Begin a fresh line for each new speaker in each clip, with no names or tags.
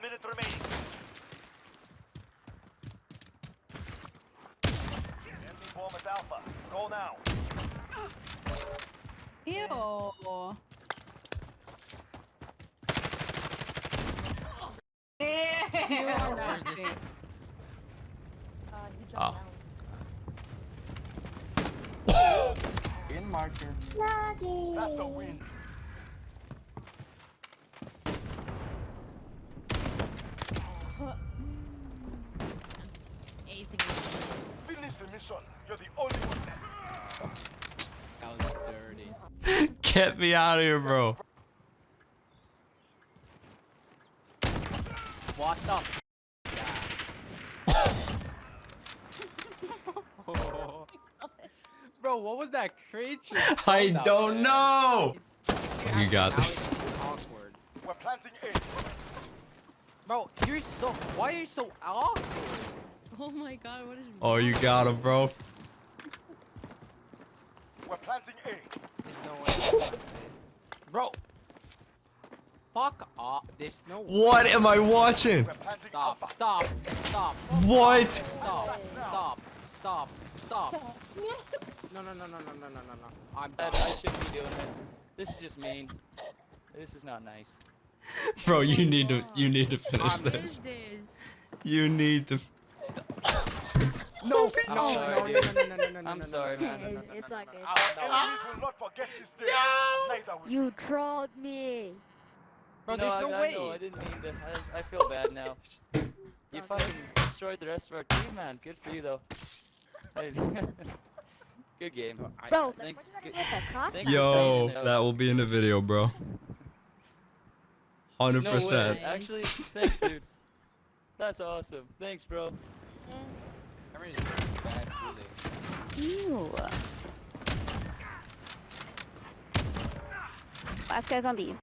minutes remaining. Enemy bomb at Alpha. Go now.
Ew.
Oh.
In marker.
That's a win. Finish the mission. You're the only one left.
That was dirty.
Get me out of here, bro.
What the? Bro, what was that creature?
I
called out
don't
there?
know. You got
Now
this.
it's awkward.
We're planting A.
Bro, you're so. Why are you so awkward?
Oh my god, what is
Oh, you got him, bro.
We're planting A.
There's no way. I'm gonna say it. Bro. Fuck off. There's no way.
What am I watching?
We're planting
Stop.
Alpha.
Stop. Stop.
What?
Stop. Stop. Stop. Stop. No, no, no, no, no, no, no, no, no. I'm done.
I shouldn't be doing this. This is just mean. This is not nice.
Bro, you need to finish
I'm-
this.
this?
You need to.
No.
I'm
No.
sorry,
No.
dude.
No. No. No. No. No.
I'm
no,
sorry,
no,
man.
no, no, no,
It's
no,
okay.
no,
Our
no.
enemies will not forget this day. Neither will
You trolled me.
Bro,
No,
there's no
I
way.
know, I didn't mean to. I feel bad now. You fucking destroyed the rest of our team, man. Good for you, though. Hey, good game.
Bro, like,
Thank-
what you gotta do with the cock?
thank you.
Yo,
That
that will be in the video, bro. 100%.
No way. Actually, thanks, dude. That's awesome. Thanks, bro.
I mean, it's bad, really.
Ew. Last guy's on B.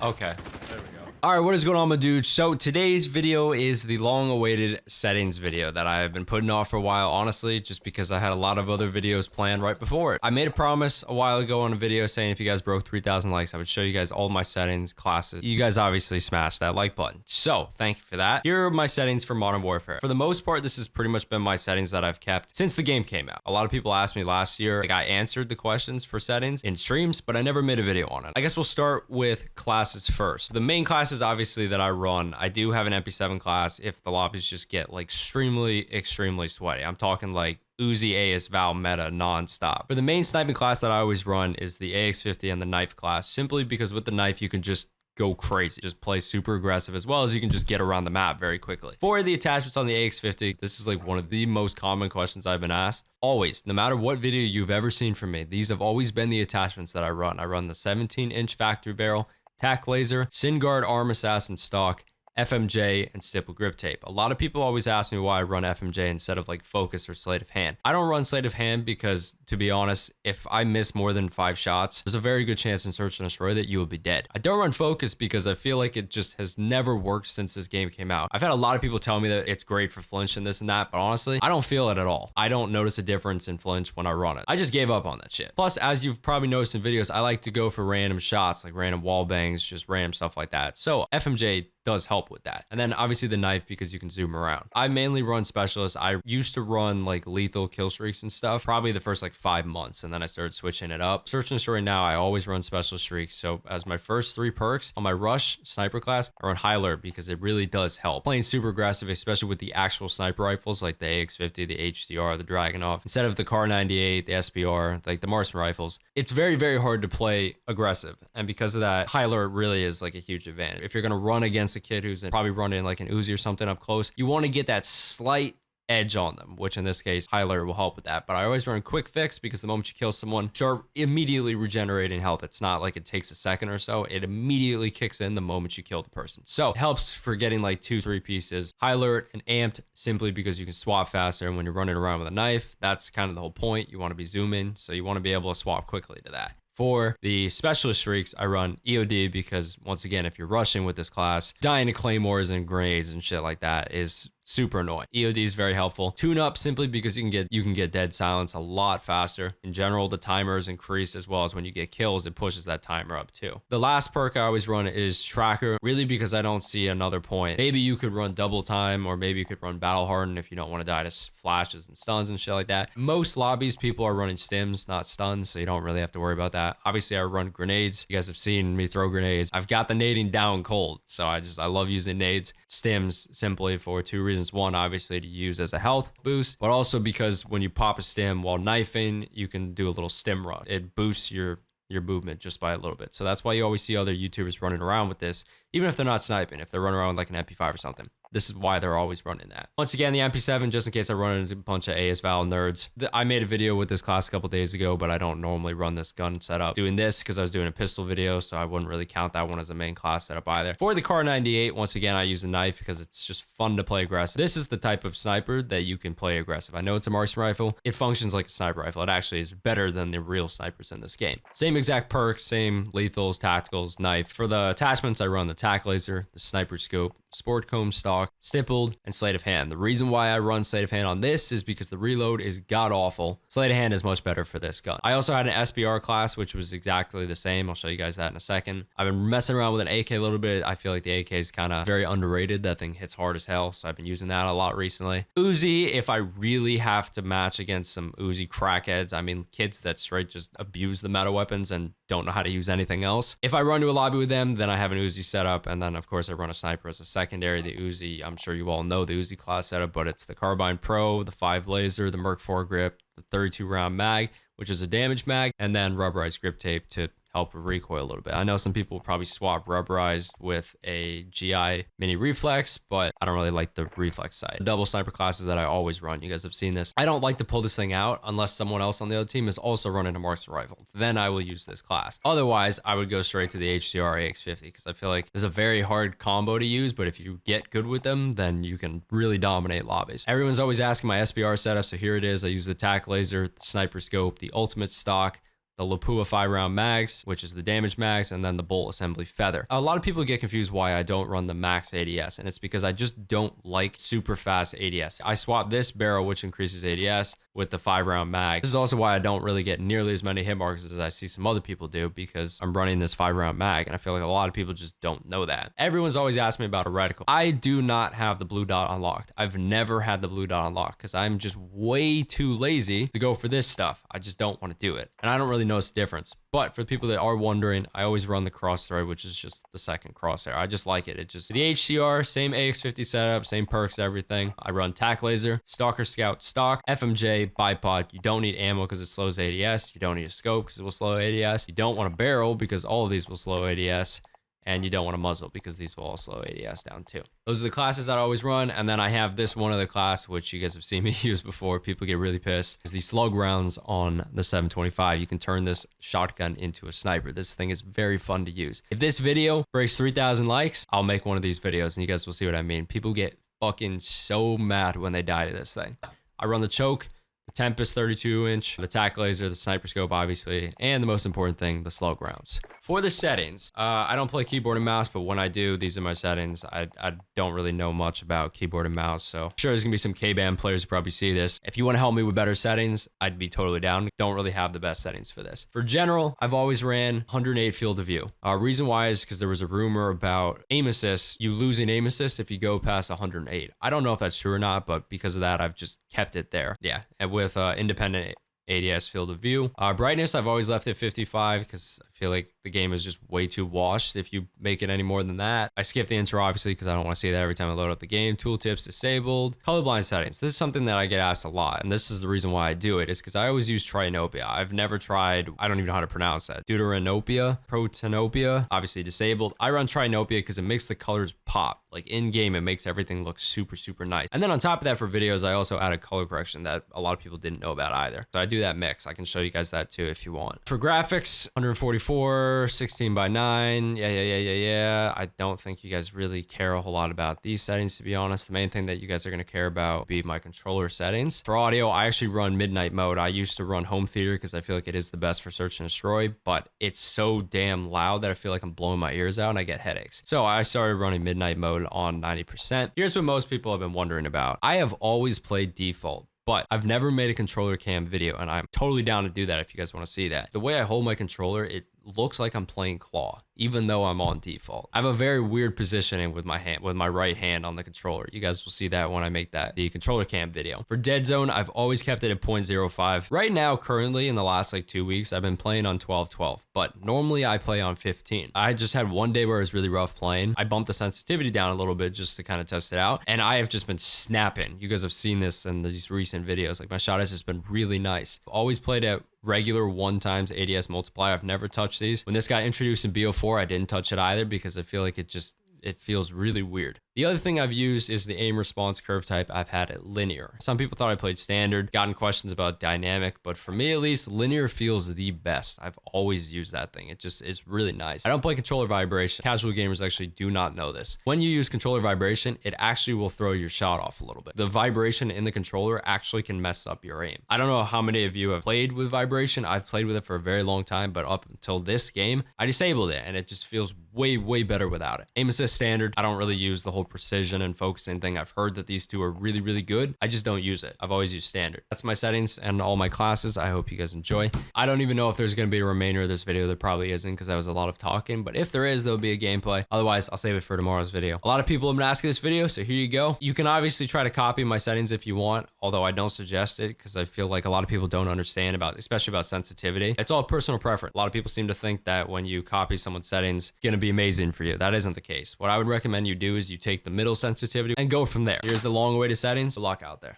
Okay. There we go. All right, what is going on, my dude? So today's video is the long-awaited settings video that I have been putting off for a while, honestly, just because I had a lot of other videos planned right before it. I made a promise a while ago on a video saying if you guys broke 3,000 likes, I would show you guys all my settings, classes. You guys obviously smashed that like button. So thank you for that. Here are my settings for Modern Warfare. For the most part, this has pretty much been my settings that I've kept since the game came out. A lot of people asked me last year, like I answered the questions for settings in streams, but I never made a video on it. I guess we'll start with classes first. The main classes obviously that I run, I do have an MP7 class if the lobbies just get like extremely sweaty. I'm talking like Uzi, AS, Val, meta, non-stop. For the main sniping class that I always run is the AX50 and the knife class, simply because with the knife you can just go crazy, just play super aggressive, as well as you can just get around the map very quickly. For the attachments on the AX50, this is like one of the most common questions I've been asked. Always, no matter what video you've ever seen from me, these have always been the attachments that I run. I run the 17-inch factory barrel, tack laser, SynGuard arm assassin stock, FMJ, and stipple grip tape. A lot of people always ask me why I run FMJ instead of like focus or sleight of hand. I don't run sleight of hand because, to be honest, if I miss more than 5 shots, there's a very good chance in search and destroy that you will be dead. I don't run focus because I feel like it just has never worked since this game came out. I've had a lot of people tell me that it's great for flinch and this and that, but honestly, I don't feel it at all. I don't notice a difference in flinch when I run it. I just gave up on that shit. Plus, as you've probably noticed in videos, I like to go for random shots, like random wall bangs, just random stuff like that. So FMJ does help with that. And then obviously the knife because you can zoom around. I mainly run specialists. I used to run like lethal kill streaks and stuff, probably the first like 5 months, and then I started switching it up. Search and destroy now, I always run special streaks. So as my first 3 perks on my rush sniper class, I run high alert because it really does help. Playing super aggressive, especially with the actual sniper rifles like the AX50, the HDR, the Dragunov, instead of the Kar98, the SPR, like the Marksman rifles, it's very hard to play aggressive. And because of that, high alert really is like a huge advantage. If you're going to run against a kid who's probably running like an Uzi or something up close, you want to get that slight edge on them, which in this case, high alert will help with that. But I always run quick fix because the moment you kill someone, start immediately regenerating health. It's not like it takes a second or so. It immediately kicks in the moment you kill the person. So it helps for getting like 2-3 pieces. High alert and amped simply because you can swap faster. And when you're running around with a knife, that's kind of the whole point. You want to be zooming, so you want to be able to swap quickly to that. For the specialist streaks, I run EOD because, once again, if you're rushing with this class, dying to claymores and grenades and shit like that is super annoying. EOD is very helpful. Tune up simply because you can get dead silence a lot faster. In general, the timer is increased, as well as when you get kills, it pushes that timer up too. The last perk I always run is tracker, really because I don't see another point. Maybe you could run double time, or maybe you could run battle harden if you don't want to die to flashes and stuns and shit like that. Most lobbies, people are running stims, not stuns, so you don't really have to worry about that. Obviously, I run grenades. You guys have seen me throw grenades. I've got the nading down cold, so I love using nades. Stims simply for two reasons. One, obviously to use as a health boost, but also because when you pop a stim while knifing, you can do a little stim rush. It boosts your movement just by a little bit. So that's why you always see other YouTubers running around with this, even if they're not sniping, if they're running around with like an MP5 or something. This is why they're always running that. Once again, the MP7, just in case I run into a bunch of ASVAL nerds. I made a video with this class a couple days ago, but I don't normally run this gun setup. Doing this because I was doing a pistol video, so I wouldn't really count that one as a main class setup either. For the Kar98, once again, I use a knife because it's just fun to play aggressive. This is the type of sniper that you can play aggressive. I know it's a marksman rifle. It functions like a sniper rifle. It actually is better than the real snipers in this game. Same exact perks, same lethals, tacticals, knife. For the attachments, I run the tac laser, the sniper scope, sport comb stock, stippled, and sleight of hand. The reason why I run sleight of hand on this is because the reload is god awful. Sleight of hand is much better for this gun. I also had an SBR class, which was exactly the same. I'll show you guys that in a second. I've been messing around with an AK a little bit. I feel like the AK is kind of very underrated. That thing hits hard as hell, so I've been using that a lot recently. Uzi, if I really have to match against some Uzi crackheads, I mean kids that straight just abuse the meta weapons and don't know how to use anything else. If I run to a lobby with them, then I have an Uzi set up, and then of course I run a sniper as a secondary. The Uzi, I'm sure you all know the Uzi class setup, but it's the Carbine Pro, the 5 laser, the Merc 4 grip, the 32 round mag, which is a damage mag, and then rubberized grip tape to help with recoil a little bit. I know some people will probably swap rubberized with a GI mini reflex, but I don't really like the reflex side. The double sniper classes that I always run, you guys have seen this. I don't like to pull this thing out unless someone else on the other team is also running a marksman rifle. Then I will use this class. Otherwise, I would go straight to the HCR AX50 because I feel like it's a very hard combo to use, but if you get good with them, then you can really dominate lobbies. Everyone's always asking my SBR setup, so here it is. I use the tac laser, the sniper scope, the ultimate stock, the Lapua 5-round mags, which is the damage mags, and then the bolt assembly feather. A lot of people get confused why I don't run the max ADS, and it's because I just don't like super fast ADS. I swap this barrel, which increases ADS, with the 5-round mag. This is also why I don't really get nearly as many hit marks as I see some other people do, because I'm running this 5-round mag, and I feel like a lot of people just don't know that. Everyone's always asked me about a reticle. I do not have the blue dot unlocked. I've never had the blue dot unlocked because I'm just way too lazy to go for this stuff. I just don't want to do it, and I don't really notice the difference. But for the people that are wondering, I always run the crossthread, which is just the second crosshair. I just like it. It just, the HCR, same AX50 setup, same perks, everything. I run tac laser, stalker scout stock, FMJ, bipod. You don't need ammo because it slows ADS. You don't need a scope because it will slow ADS. You don't want a barrel because all of these will slow ADS. And you don't want a muzzle because these will all slow ADS down too. Those are the classes that I always run. And then I have this one other class, which you guys have seen me use before. People get really pissed. Is these slug rounds on the 725. You can turn this shotgun into a sniper. This thing is very fun to use. If this video breaks 3,000 likes, I'll make one of these videos and you guys will see what I mean. People get fucking so mad when they die to this thing. I run the choke, the Tempest 32-inch, the tac laser, the sniper scope, obviously, and the most important thing, the slug rounds. For the settings, I don't play keyboard and mouse, but when I do, these are my settings. I don't really know much about keyboard and mouse, so I'm sure there's gonna be some K-band players who probably see this. If you want to help me with better settings, I'd be totally down. Don't really have the best settings for this. For general, I've always ran 108 field of view. Reason why is because there was a rumor about aim assist, you losing aim assist if you go past 108. I don't know if that's true or not, but because of that, I've just kept it there. Yeah, and with independent ADS field of view. Brightness, I've always left at 55 because I feel like the game is just way too washed if you make it any more than that. I skip the intro, obviously, because I don't want to see that every time I load up the game. Tooltips disabled. Colorblind settings. This is something that I get asked a lot, and this is the reason why I do it, is because I always use Trinopia. I've never tried, I don't even know how to pronounce that. Deuteranopia, Protanopia, obviously disabled. I run Trinopia because it makes the colors pop. Like in game, it makes everything look super, super nice. And then on top of that, for videos, I also added color correction that a lot of people didn't know about either. So I do that mix. I can show you guys that too if you want. For graphics, 144 24, 16 by 9. Yeah. I don't think you guys really care a whole lot about these settings, to be honest. The main thing that you guys are going to care about would be my controller settings. For audio, I actually run midnight mode. I used to run home theater because I feel like it is the best for search and destroy, but it's so damn loud that I feel like I'm blowing my ears out and I get headaches. So I started running midnight mode on 90%. Here's what most people have been wondering about. I have always played default, but I've never made a controller cam video, and I'm totally down to do that if you guys want to see that. The way I hold my controller, it looks like I'm playing claw, even though I'm on default. I have a very weird positioning with my hand, with my right hand on the controller. You guys will see that when I make the controller cam video. For dead zone, I've always kept it at 0.05. Right now, currently in the last like 2 weeks, I've been playing on 12/12, but normally I play on 15. I just had one day where it was really rough playing. I bumped the sensitivity down a little bit just to kind of test it out, and I have just been snapping. You guys have seen this in these recent videos. Like, my shot has just been really nice. Always played at regular 1x ADS multiplier. I've never touched these. When this got introduced in BO4, I didn't touch it either because I feel like it feels really weird. The other thing I've used is the aim response curve type. I've had it linear. Some people thought I played standard, gotten questions about dynamic, but for me at least, linear feels the best. I've always used that thing. It just is really nice. I don't play controller vibration. Casual gamers actually do not know this. When you use controller vibration, it actually will throw your shot off a little bit. The vibration in the controller actually can mess up your aim. I don't know how many of you have played with vibration. I've played with it for a very long time, but up until this game, I disabled it and it just feels way better without it. Aim assist standard. I don't really use the whole precision and focusing thing. I've heard that these two are really good. I just don't use it. I've always used standard. That's my settings and all my classes. I hope you guys enjoy. I don't even know if there's going to be a remainder of this video. There probably isn't because that was a lot of talking, but if there is, there'll be a gameplay. Otherwise, I'll save it for tomorrow's video. A lot of people have been asking this video, so here you go. You can obviously try to copy my settings if you want, although I don't suggest it because I feel like a lot of people don't understand especially about sensitivity. It's all personal preference. A lot of people seem to think that when you copy someone's settings, it's going to be amazing for you. That isn't the case. What I would recommend you do is you take the middle sensitivity and go from there. Here's the long-awaited settings. Good luck out there.